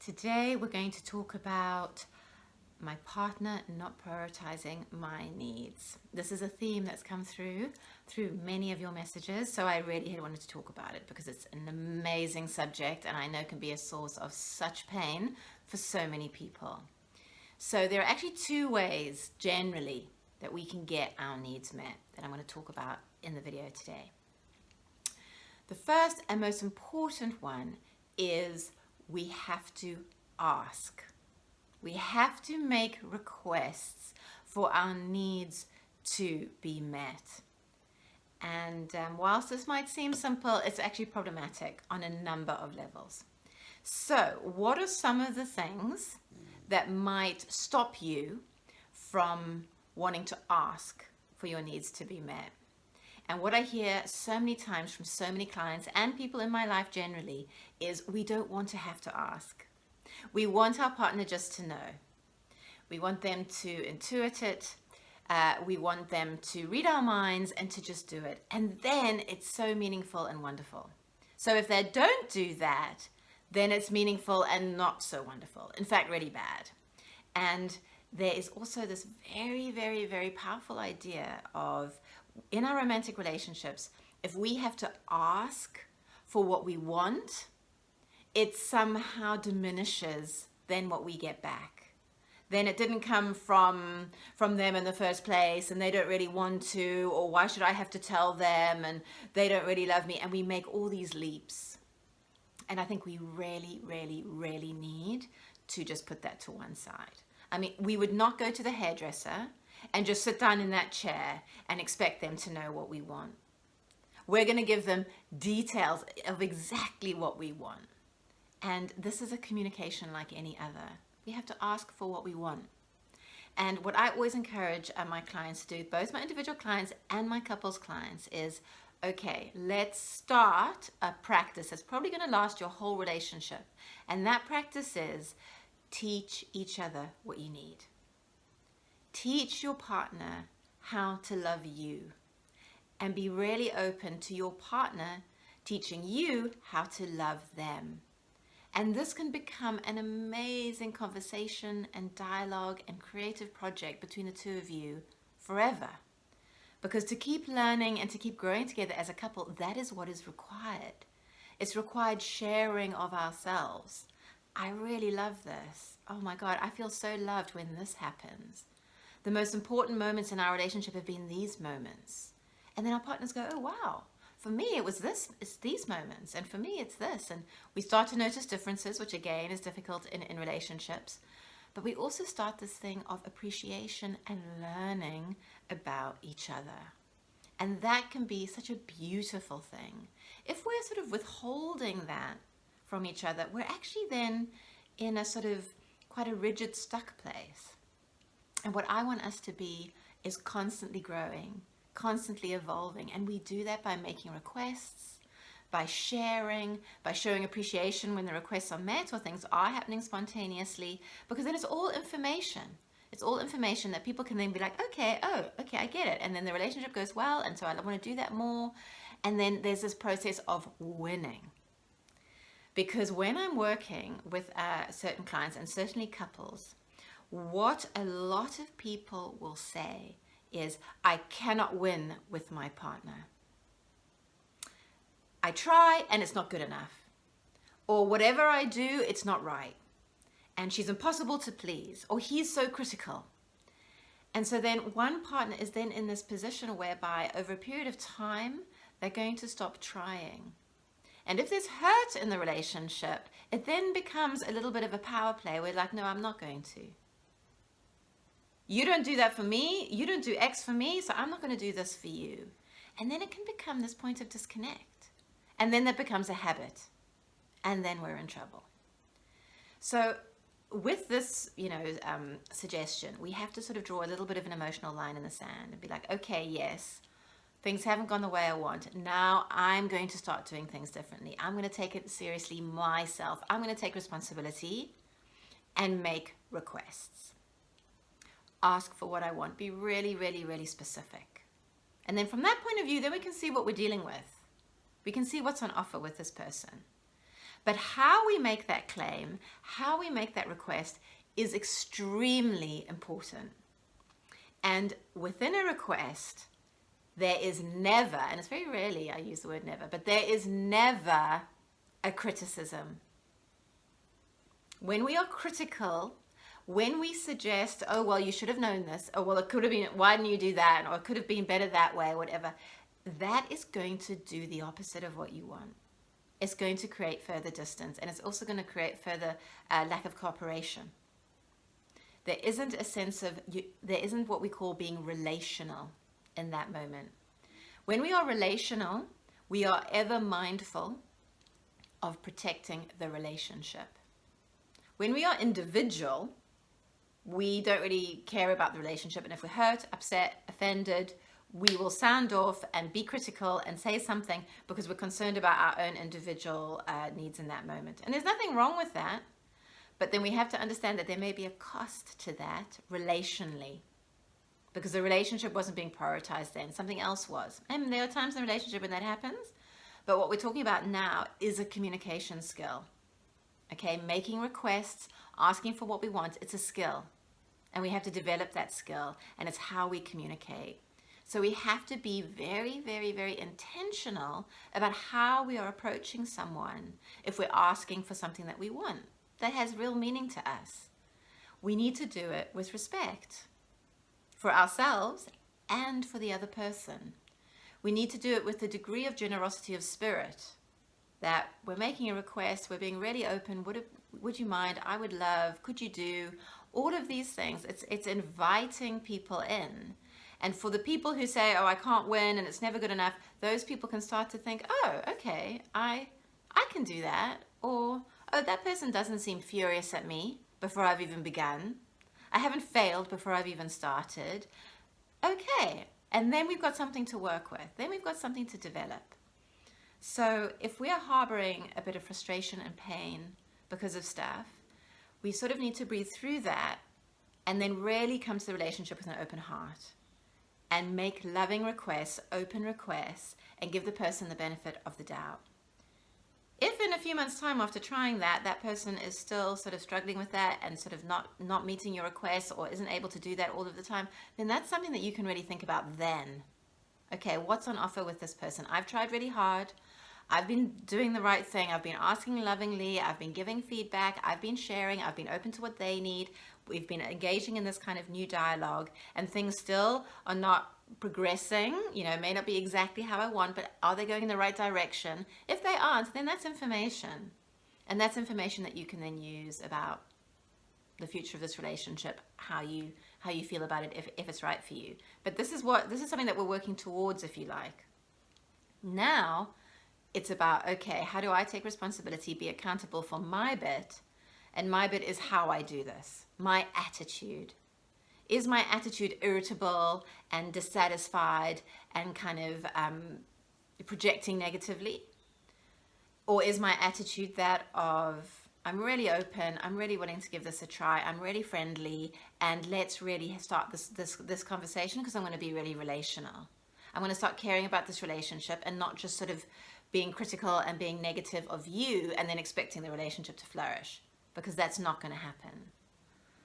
Today we're going to talk about my partner not prioritizing my needs. This is a theme that's come through many of your messages, so I really had wanted to talk about it because it's an amazing subject and I know can be a source of such pain for so many people. So there are actually two ways generally that we can get our needs met that I'm going to talk about in the video today. The first and most important one is we have to ask. We have to make requests for our needs to be met. And whilst this might seem simple, it's actually problematic on a number of levels. So, what are some of the things that might stop you from wanting to ask for your needs to be met? And what I hear so many times from so many clients and people in my life generally is we don't want to have to ask. We want our partner just to know. We want them to intuit it. We want them to read our minds and to just do it. And then it's so meaningful and wonderful. So if they don't do that, then it's meaningful and not so wonderful. In fact, really bad. And there is also this very, very, very powerful idea of, in our romantic relationships, if we have to ask for what we want, it somehow diminishes then what we get back. Then it didn't come from them in the first place and they don't really want to, or why should I have to tell them and they don't really love me, and we make all these leaps. And I think we really, really, really need to just put that to one side. I mean, we would not go to the hairdresser and just sit down in that chair and expect them to know what we want. We're going to give them details of exactly what we want. And this is a communication like any other. We have to ask for what we want. And what I always encourage my clients to do, both my individual clients and my couples clients, is, okay, let's start a practice that's probably going to last your whole relationship. And that practice is teach each other what you need. Teach your partner how to love you, and be really open to your partner teaching you how to love them. And this can become an amazing conversation and dialogue and creative project between the two of you forever. Because to keep learning and to keep growing together as a couple, that is what is required. It's required sharing of ourselves. I really love this. Oh my God, I feel so loved when this happens. The most important moments in our relationship have been these moments. And then our partners go, oh wow, for me it was this, it's these moments. And for me it's this. And we start to notice differences, which again is difficult in relationships. But we also start this thing of appreciation and learning about each other. And that can be such a beautiful thing. If we're sort of withholding that from each other, we're actually then in a sort of quite a rigid, stuck place. And what I want us to be is constantly growing, constantly evolving. And we do that by making requests, by sharing, by showing appreciation when the requests are met or things are happening spontaneously, because then it's all information. It's all information that people can then be like, okay, I get it. And then the relationship goes well, and so I want to do that more. And then there's this process of winning. Because when I'm working with certain clients, and certainly couples, what a lot of people will say is, I cannot win with my partner. I try and it's not good enough. Or whatever I do, it's not right. And she's impossible to please. Or he's so critical. And so then one partner is then in this position whereby over a period of time, they're going to stop trying. And if there's hurt in the relationship, it then becomes a little bit of a power play where like, no, I'm not going to. You don't do that for me, you don't do X for me, so I'm not going to do this for you. And then it can become this point of disconnect. And then that becomes a habit. And then we're in trouble. So with this, suggestion, we have to sort of draw a little bit of an emotional line in the sand and be like, okay, yes, things haven't gone the way I want. Now I'm going to start doing things differently. I'm going to take it seriously myself. I'm going to take responsibility and make requests. Ask for what I want. Be really, really, really specific. And then from that point of view, then we can see what we're dealing with. We can see what's on offer with this person. But how we make that claim, how we make that request is extremely important. And within a request, there is never, and it's very rarely I use the word never, but there is never a criticism. When we are critical, when we suggest, oh, well, you should have known this, or well, it could have been, why didn't you do that, or it could have been better that way, whatever, that is going to do the opposite of what you want. It's going to create further distance, and it's also going to create further lack of cooperation. There isn't a sense of, there isn't what we call being relational in that moment. When we are relational, we are ever mindful of protecting the relationship. When we are individual, we don't really care about the relationship, and if we're hurt, upset, offended, we will sound off and be critical and say something because we're concerned about our own individual needs in that moment. And there's nothing wrong with that, but then we have to understand that there may be a cost to that relationally, because the relationship wasn't being prioritized then, something else was. And there are times in a relationship when that happens, but what we're talking about now is a communication skill. Okay, making requests, asking for what we want, it's a skill. And we have to develop that skill, and it's how we communicate. So we have to be very, very, very intentional about how we are approaching someone if we're asking for something that we want, that has real meaning to us. We need to do it with respect for ourselves and for the other person. We need to do it with a degree of generosity of spirit, that we're making a request, we're being really open, would you mind, I would love, could you do, all of these things. It's inviting people in. And for the people who say, oh, I can't win and it's never good enough, those people can start to think, oh, okay, I can do that. Or, oh, that person doesn't seem furious at me before I've even begun. I haven't failed before I've even started. Okay. And then we've got something to work with. Then we've got something to develop. So if we are harboring a bit of frustration and pain because of stuff, we sort of need to breathe through that and then really come to the relationship with an open heart and make loving requests, open requests, and give the person the benefit of the doubt. If in a few months' time after trying that, that person is still sort of struggling with that and sort of not meeting your requests or isn't able to do that all of the time, then that's something that you can really think about then. Okay, what's on offer with this person? I've tried really hard. I've been doing the right thing. I've been asking lovingly. I've been giving feedback. I've been sharing. I've been open to what they need. We've been engaging in this kind of new dialogue, and things still are not progressing. You know, it may not be exactly how I want, but are they going in the right direction? If they aren't, then that's information. And that's information that you can then use about the future of this relationship, how you feel about it, if it's right for you. But this is something that we're working towards, if you like. Now, it's about, okay, how do I take responsibility, be accountable for my bit? And my bit is how I do this, my attitude. Is my attitude irritable and dissatisfied and kind of projecting negatively? Or is my attitude that of, I'm really open, I'm really willing to give this a try, I'm really friendly, and let's really start this conversation because I'm going to be really relational. I'm going to start caring about this relationship and not just sort of being critical and being negative of you and then expecting the relationship to flourish, because that's not going to happen.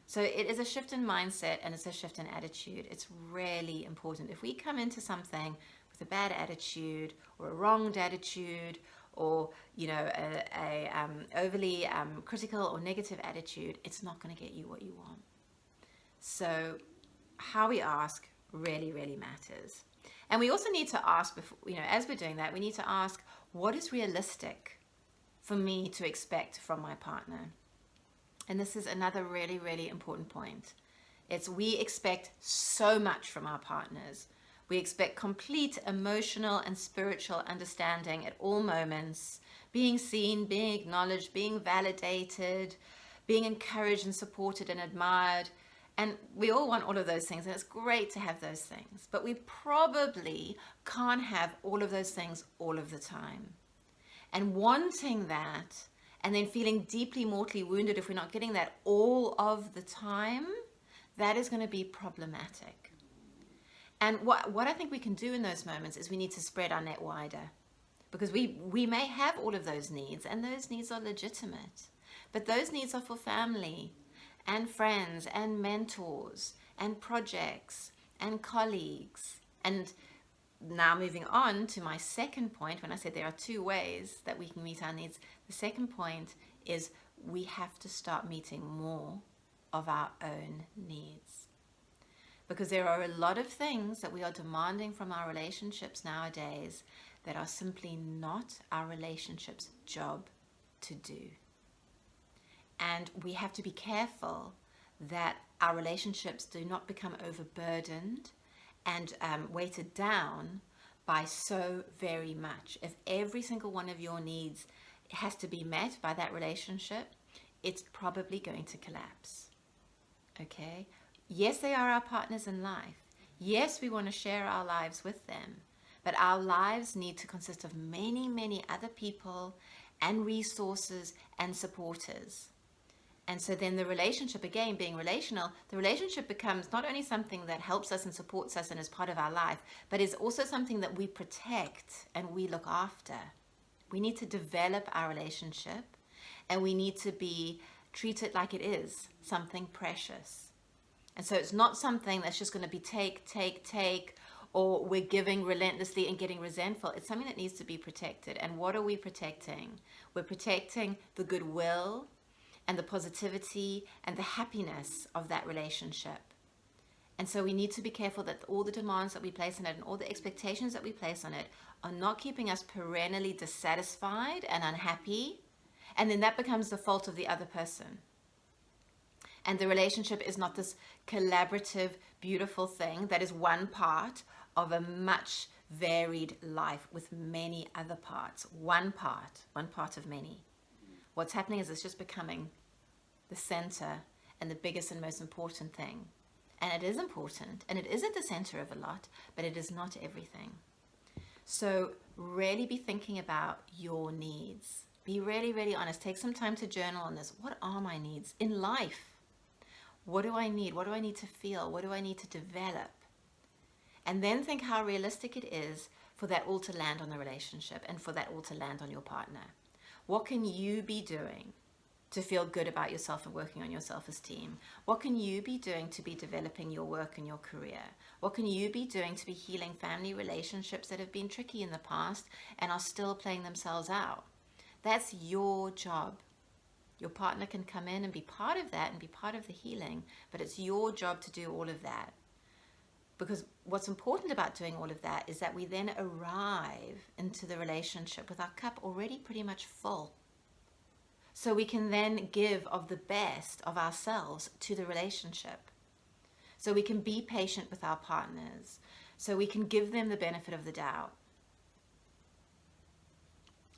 So it is a shift in mindset and it's a shift in attitude. It's really important. If we come into something with a bad attitude or a wronged attitude or, you know, a overly critical or negative attitude, it's not going to get you what you want. So how we ask really, really matters. And we also need to ask, before, you know, as we're doing that, we need to ask, what is realistic for me to expect from my partner? And this is another really, really important point. It's we expect so much from our partners. We expect complete emotional and spiritual understanding at all moments, being seen, being acknowledged, being validated, being encouraged and supported and admired. And we all want all of those things, and it's great to have those things. But we probably can't have all of those things all of the time. And wanting that, and then feeling deeply mortally wounded if we're not getting that all of the time, that is going to be problematic. And what I think we can do in those moments is we need to spread our net wider. because we may have all of those needs, and those needs are legitimate, but those needs are for family and friends and mentors and projects and colleagues. And now moving on to my second point, when I said there are two ways that we can meet our needs, the second point is we have to start meeting more of our own needs. Because there are a lot of things that we are demanding from our relationships nowadays that are simply not our relationship's job to do. And we have to be careful that our relationships do not become overburdened and weighted down by so very much. If every single one of your needs has to be met by that relationship, it's probably going to collapse. Okay? Yes, they are our partners in life. Yes, we want to share our lives with them. But our lives need to consist of many, many other people and resources and supporters. And so then the relationship, again, being relational, the relationship becomes not only something that helps us and supports us and is part of our life, but is also something that we protect and we look after. We need to develop our relationship, and we need to be treated like it is something precious. And so it's not something that's just going to be take, or we're giving relentlessly and getting resentful. It's something that needs to be protected. And what are we protecting? We're protecting the goodwill and the positivity and the happiness of that relationship. And so we need to be careful that all the demands that we place on it and all the expectations that we place on it are not keeping us perennially dissatisfied and unhappy. And then that becomes the fault of the other person. And the relationship is not this collaborative, beautiful thing that is one part of a much varied life with many other parts. One part of many. What's happening is it's just becoming the center and the biggest and most important thing. And it is important, and it is at the center of a lot, but it is not everything. So really be thinking about your needs. Be really, really honest. Take some time to journal on this. What are my needs in life? What do I need? What do I need to feel? What do I need to develop? And then think how realistic it is for that all to land on the relationship and for that all to land on your partner. What can you be doing to feel good about yourself and working on your self-esteem? What can you be doing to be developing your work and your career? What can you be doing to be healing family relationships that have been tricky in the past and are still playing themselves out? That's your job. Your partner can come in and be part of that and be part of the healing, but it's your job to do all of that. Because what's important about doing all of that is that we then arrive into the relationship with our cup already pretty much full. So we can then give of the best of ourselves to the relationship. So we can be patient with our partners. So we can give them the benefit of the doubt.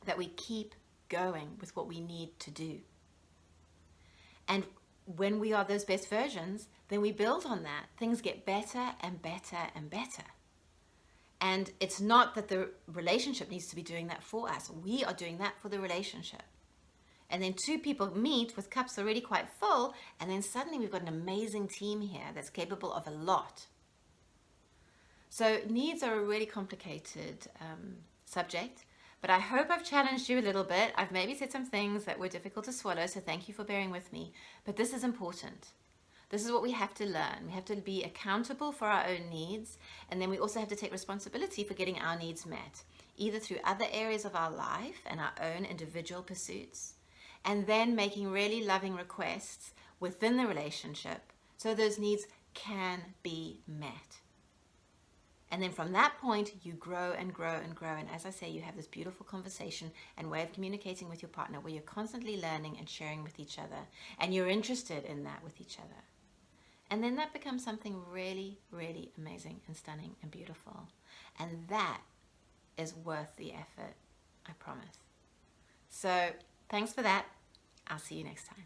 That we keep going with what we need to do. And when we are those best versions, then we build on that. Things get better and better and better. And it's not that the relationship needs to be doing that for us. We are doing that for the relationship. And then two people meet with cups already quite full, and then suddenly we've got an amazing team here that's capable of a lot. So needs are a really complicated subject. But I hope I've challenged you a little bit. I've maybe said some things that were difficult to swallow, so thank you for bearing with me. But this is important. This is what we have to learn. We have to be accountable for our own needs, and then we also have to take responsibility for getting our needs met, either through other areas of our life and our own individual pursuits, and then making really loving requests within the relationship so those needs can be met. And then from that point, you grow and grow and grow. And as I say, you have this beautiful conversation and way of communicating with your partner where you're constantly learning and sharing with each other. And you're interested in that with each other. And then that becomes something really, really amazing and stunning and beautiful. And that is worth the effort, I promise. So thanks for that. I'll see you next time.